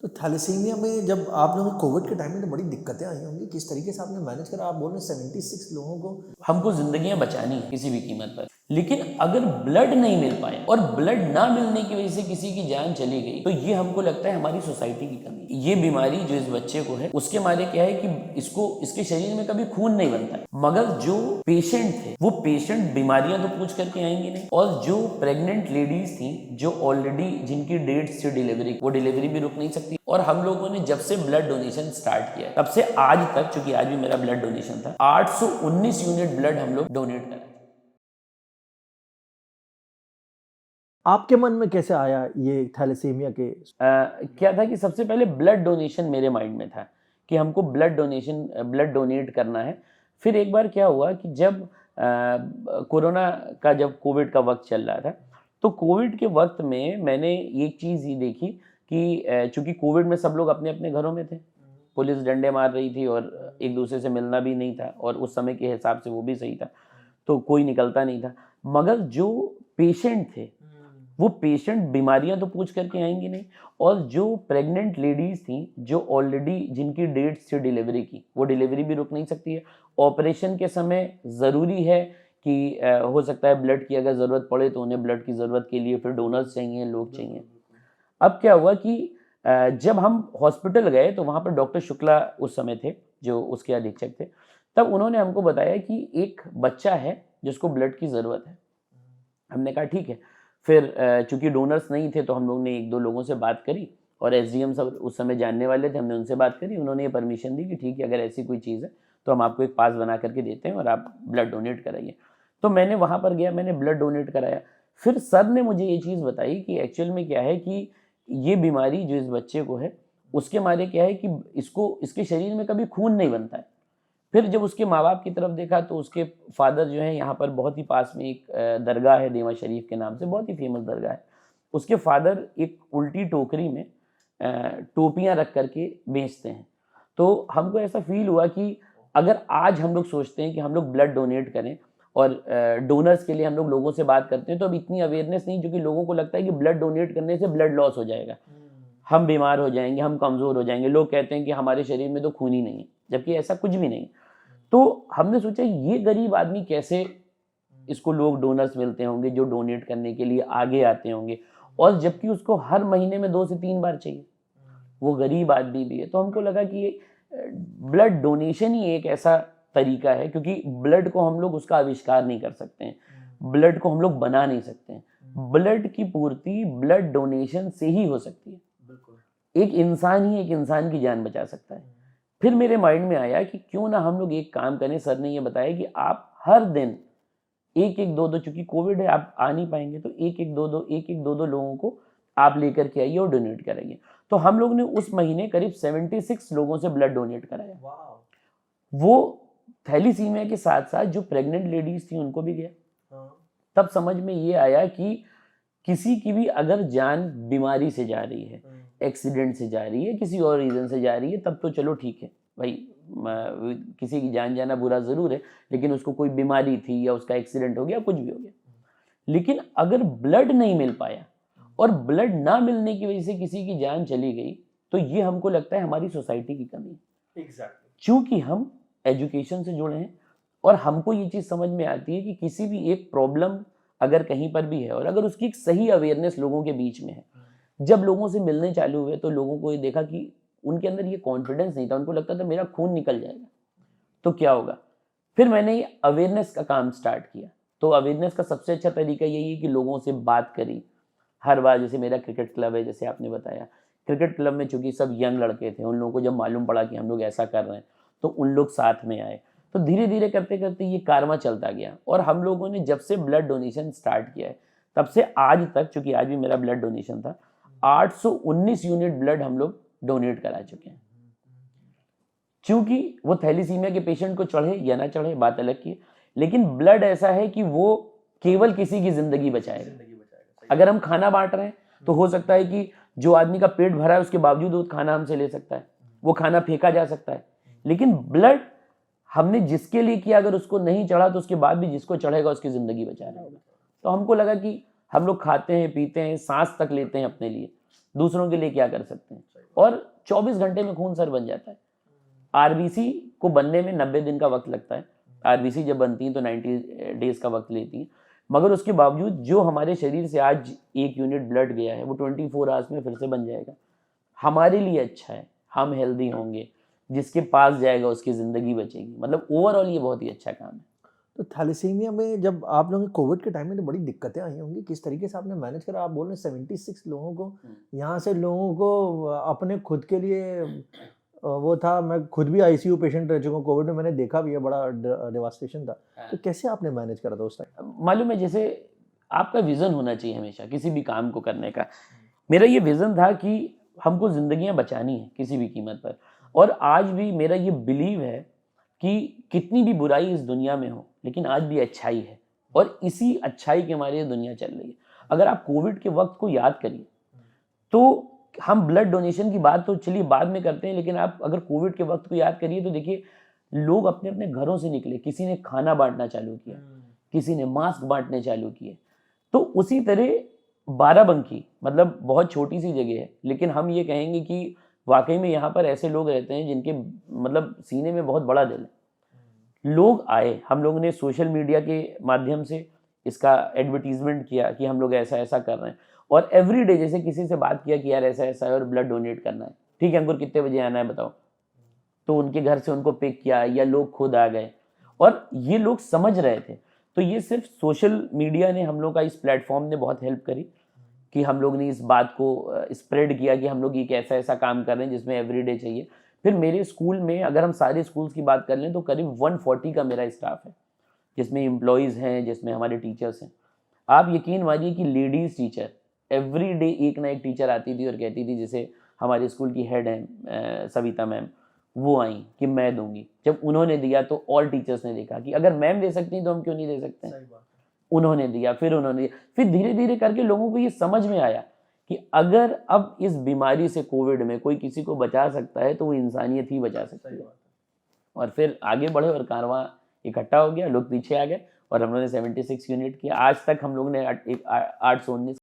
तो थैलेसीमिया में जब आप लोगों को कोविड के टाइम में तो बड़ी दिक्कतें आई होंगी, किस तरीके से आपने मैनेज करा? आप बोल रहे हैं 76 लोगों को। हमको जिंदगियां बचानी है किसी भी कीमत पर, लेकिन अगर ब्लड नहीं मिल पाया और ब्लड ना मिलने की वजह से किसी की जान चली गई तो ये हमको लगता है हमारी सोसाइटी की कमी है। ये बीमारी जो इस बच्चे को है उसके मारे क्या है कि इसके शरीर में कभी खून नहीं बनता है, मगर जो पेशेंट थे वो पेशेंट बीमारियां तो पूछ करके आएंगे नहीं, और जो प्रेग्नेंट लेडीज थी जो ऑलरेडी जिनकी डेट्स थी डिलीवरी, वो डिलीवरी भी रुक नहीं सकती। और हम लोगों ने जब से ब्लड डोनेशन स्टार्ट किया तब से आज तक, चूंकि आज भी मेरा ब्लड डोनेशन था, 819 यूनिट ब्लड हम लोग डोनेट करें। आपके मन में कैसे आया ये थैलेसीमिया के? क्या था कि सबसे पहले ब्लड डोनेशन मेरे माइंड में था कि हमको ब्लड डोनेट करना है। फिर एक बार क्या हुआ कि जब कोरोना का, जब कोविड का वक्त चल रहा था, तो कोविड के वक्त में मैंने एक चीज़ ही देखी कि चूंकि कोविड में सब लोग अपने अपने घरों में थे, पुलिस डंडे मार रही थी और एक दूसरे से मिलना भी नहीं था, और उस समय के हिसाब से वो भी सही था, तो कोई निकलता नहीं था। मगर जो पेशेंट थे वो पेशेंट बीमारियां तो पूछ करके आएंगे नहीं, और जो प्रेग्नेंट लेडीज थी जो ऑलरेडी जिनकी डेट्स थी डिलीवरी की, वो डिलीवरी भी रुक नहीं सकती है। ऑपरेशन के समय ज़रूरी है कि हो सकता है ब्लड की अगर ज़रूरत पड़े तो उन्हें ब्लड की ज़रूरत के लिए फिर डोनर्स चाहिए, लोग चाहिए। अब क्या हुआ कि जब हम हॉस्पिटल गए तो वहाँ पर डॉक्टर शुक्ला उस समय थे जो उसके अधीक्षक थे, तब उन्होंने हमको बताया कि एक बच्चा है जिसको ब्लड की ज़रूरत है। हमने कहा ठीक है। फिर चूंकि डोनर्स नहीं थे तो हम लोग ने एक दो लोगों से बात करी, और एसडीएम सब उस समय जानने वाले थे, हमने उनसे बात करी, उन्होंने ये परमिशन दी कि ठीक है अगर ऐसी कोई चीज़ है तो हम आपको एक पास बना करके देते हैं और आप ब्लड डोनेट कराइए। तो मैंने वहाँ पर गया, मैंने ब्लड डोनेट कराया। फिर सर ने मुझे ये चीज़ बताई कि एक्चुअल में क्या है कि ये बीमारी जो इस बच्चे को है उसके मारे क्या है कि इसके शरीर में कभी खून नहीं बनता है। फिर जब उसके माँ बाप की तरफ देखा तो उसके फादर जो है, यहाँ पर बहुत ही पास में एक दरगाह है देवा शरीफ के नाम से, बहुत ही फेमस दरगाह है। उसके फादर एक उल्टी टोकरी में टोपियाँ रख करके बेचते हैं। तो हमको ऐसा फील हुआ कि अगर आज हम लोग सोचते हैं कि हम लोग ब्लड डोनेट करें और डोनर्स के लिए हम लोग लोगों से बात करते हैं, तो अब इतनी अवेयरनेस नहीं, क्योंकि लोगों को लगता है कि ब्लड डोनेट करने से ब्लड लॉस हो जाएगा, हम बीमार हो जाएंगे, हम कमज़ोर हो जाएंगे। लोग कहते हैं कि हमारे शरीर में तो खून ही नहीं है, जबकि ऐसा कुछ भी नहीं। तो हमने सोचा ये गरीब आदमी कैसे, इसको लोग डोनर्स मिलते होंगे जो डोनेट करने के लिए आगे आते होंगे, और जबकि उसको हर महीने में 2 से 3 बार चाहिए, वो गरीब आदमी भी है। तो हमको लगा कि ब्लड डोनेशन ही एक ऐसा तरीका है, क्योंकि ब्लड को हम लोग उसका आविष्कार नहीं कर सकते हैं, ब्लड को हम लोग बना नहीं सकते हैं, ब्लड की पूर्ति ब्लड डोनेशन से ही हो सकती है। एक इंसान ही एक इंसान की जान बचा सकता है। फिर मेरे माइंड में आया कि क्यों ना हम लोग एक काम करें। सर ने ये बताया कि आप हर दिन एक एक दो दो, चूंकि कोविड है आप आ नहीं पाएंगे, तो एक एक दो दो लोगों को आप लेकर के आइए और डोनेट कराइए। तो हम लोग ने उस महीने करीब 76 लोगों से ब्लड डोनेट कराया। वो थैलीसीमिया के साथ साथ जो प्रेग्नेंट लेडीज थी उनको भी गया। तब समझ में ये आया कि किसी की भी अगर जान बीमारी से जा रही है, एक्सीडेंट से जा रही है, किसी और रीज़न से जा रही है, तब तो चलो ठीक है भाई, किसी की जान जाना बुरा ज़रूर है, लेकिन उसको कोई बीमारी थी या उसका एक्सीडेंट हो गया, कुछ भी हो गया। लेकिन अगर ब्लड नहीं मिल पाया और ब्लड ना मिलने की वजह से किसी की जान चली गई, तो ये हमको लगता है हमारी सोसाइटी की कमी है। चूंकि हम एजुकेशन से जुड़े हैं और हमको ये चीज़ समझ में आती है कि किसी भी एक प्रॉब्लम अगर कहीं पर भी है और अगर उसकी एक सही अवेयरनेस लोगों के बीच में है, जब लोगों से मिलने चालू हुए तो लोगों को ये देखा कि उनके अंदर ये कॉन्फिडेंस नहीं था, उनको लगता था मेरा खून निकल जाएगा तो क्या होगा। फिर मैंने ये अवेयरनेस का काम स्टार्ट किया। तो अवेयरनेस का सबसे अच्छा तरीका यही है कि लोगों से बात करी हर बार। जैसे मेरा क्रिकेट क्लब है, जैसे आपने बताया, क्रिकेट क्लब में चूंकि सब यंग लड़के थे, उन लोगों को जब मालूम पड़ा कि हम लोग ऐसा कर रहे हैं तो उन लोग साथ में आए। तो धीरे धीरे करते करते ये कारवां चलता गया, और हम लोगों ने जब से ब्लड डोनेशन स्टार्ट किया है तब से आज तक, चूंकि आज भी मेरा ब्लड डोनेशन था, 819 यूनिट ब्लड हम लोग डोनेट करा चुके हैं। क्योंकि वो थैलीसीमिया के पेशेंट को चढ़े या ना चढ़े बात अलग की है, लेकिन ब्लड ऐसा है कि वो केवल किसी की जिंदगी बचाएगा। अगर हम खाना बांट रहे हैं तो हो सकता है कि जो आदमी का पेट भरा है उसके बावजूद वो खाना हमसे ले सकता है, वो खाना फेंका जा सकता है, लेकिन ब्लड हमने जिसके लिए किया अगर उसको नहीं चढ़ा तो उसके बाद भी जिसको चढ़ेगा उसकी जिंदगी बचा रहा होगा। तो हमको लगा कि हम लोग खाते हैं, पीते हैं, सांस तक लेते हैं अपने लिए, दूसरों के लिए क्या कर सकते हैं, और 24 घंटे में खून सर बन जाता है। आरबीसी को बनने में 90 दिन का वक्त लगता है। आरबीसी जब बनती है तो 90 डेज का वक्त लेती है, मगर उसके बावजूद जो हमारे शरीर से आज 1 यूनिट ब्लड गया है वो 24 आवर्स में फिर से बन जाएगा। हमारे लिए अच्छा है, हम हेल्दी होंगे, जिसके पास जाएगा उसकी ज़िंदगी बचेगी। मतलब ओवरऑल ये बहुत ही अच्छा काम है। तो थैलेसीमिया में जब आप लोगों के कोविड के टाइम में तो बड़ी दिक्कतें आई होंगी, किस तरीके से आपने मैनेज करा? आप बोल रहे हैं 76 लोगों को, यहाँ से लोगों को अपने खुद के लिए वो था, मैं खुद भी आईसीयू पेशेंट रह चुका हूँ कोविड में, मैंने देखा भी है, बड़ा डेवास्टेशन था। तो कैसे आपने मैनेज करा था उस टाइम? मालूम है, जैसे आपका विज़न होना चाहिए हमेशा किसी भी काम को करने का। मेरा ये विज़न था कि हमको ज़िंदगियाँ बचानी है किसी भी कीमत पर, और आज भी मेरा ये बिलीव है कि कितनी भी बुराई इस दुनिया में हो, लेकिन आज भी अच्छाई है, और इसी अच्छाई के मारे ये दुनिया चल रही है। अगर आप कोविड के वक्त को याद करिए, तो हम ब्लड डोनेशन की बात तो चलिए बाद में करते हैं, लेकिन आप अगर कोविड के वक्त को याद करिए तो देखिए, लोग अपने अपने घरों से निकले, किसी ने खाना बांटना चालू किया, किसी ने मास्क बांटने चालू किए। तो उसी तरह बाराबंकी, मतलब बहुत छोटी सी जगह है, लेकिन हम ये कहेंगे कि वाकई में यहाँ पर ऐसे लोग रहते हैं जिनके मतलब सीने में बहुत बड़ा दिल है। लोग आए, हम लोगों ने सोशल मीडिया के माध्यम से इसका एडवर्टीजमेंट किया कि हम लोग ऐसा ऐसा कर रहे हैं, और एवरी डे जैसे किसी से बात किया कि यार ऐसा ऐसा है और ब्लड डोनेट करना है, ठीक है अंकुर कितने बजे आना है बताओ, तो उनके घर से उनको पिक किया या लोग खुद आ गए, और ये लोग समझ रहे थे। तो ये सिर्फ सोशल मीडिया ने, हम लोग का इस प्लेटफॉर्म ने बहुत हेल्प करी कि हम लोग ने इस बात को स्प्रेड किया कि हम लोग एक ऐसा ऐसा काम कर रहे हैं जिसमें एवरीडे चाहिए। फिर मेरे स्कूल में, अगर हम सारे स्कूल्स की बात कर लें तो करीब 140 का मेरा स्टाफ है, जिसमें एम्प्लॉयज़ हैं, जिसमें हमारे टीचर्स हैं। आप यकीन मानिए कि लेडीज़ टीचर एवरीडे एक ना एक टीचर आती थी और कहती थी, जैसे हमारे स्कूल की हेड हैं सविता मैम, वो आई कि मैं दूंगी। जब उन्होंने दिया तो ऑल टीचर्स ने देखा कि अगर मैम दे सकती हैं तो हम क्यों नहीं दे सकते हैं। उन्होंने दिया, फिर उन्होंने दिया, फिर धीरे धीरे करके लोगों को ये समझ में आया कि अगर अब इस बीमारी से, कोविड में कोई किसी को बचा सकता है तो वो इंसानियत ही बचा सकती है। और फिर आगे बढ़े और कारवां इकट्ठा हो गया, लोग पीछे आ गए, और हम लोगों ने 76 यूनिट किया। आज तक हम लोगों ने 819